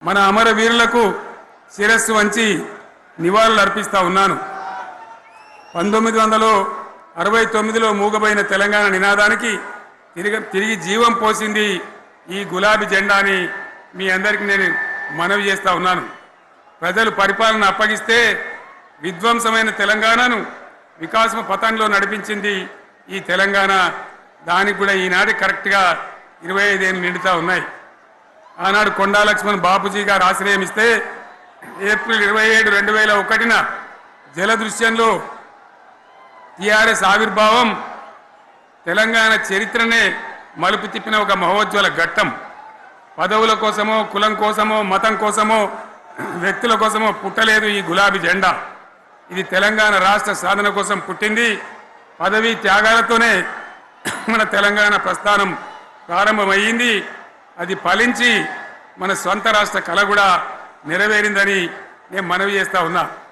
మన అమరవీరులకు శిరస్సు వంచి నివాళులు అర్పిస్తా ఉన్నాను. 1969లో మూగబోయిన తెలంగాణ నినాదానికి తిరిగి జీవం పోసింది ఈ గులాబీ జెండా అని మీ అందరికీ నేను మనవి చేస్తా ఉన్నాను. ప్రజలు పరిపాలన అప్పగిస్తే విధ్వంసమైన తెలంగాణను వికాసం పథంలో నడిపించింది ఈ తెలంగాణ. దానికి కూడా ఈనాటి కరెక్ట్గా 25 ఏళ్ళు నిండుతా ఉన్నాయి. ఆనాడు కొండా లక్ష్మణ్ బాపూజీ గారు ఆశ్రయం ఇస్తే ఏప్రిల్ 27, 2001న జలదృశ్యంలో టీఆర్ఎస్ ఆవిర్భావం తెలంగాణ చరిత్రనే మలుపు తిప్పిన ఒక మహోజ్వల ఘట్టం. పదవుల కోసమో, కులం కోసమో, మతం కోసమో, వ్యక్తుల కోసమో పుట్టలేదు ఈ గులాబీ జెండా. ఇది తెలంగాణ రాష్ట్ర సాధన కోసం పుట్టింది. పదవీ త్యాగాలతోనే మన తెలంగాణ ప్రస్థానం ప్రారంభమైంది. అది ఫలించి మన స్వంత రాష్ట్ర కళ కూడా నెరవేరిందని నేను మనవి చేస్తా ఉన్నా.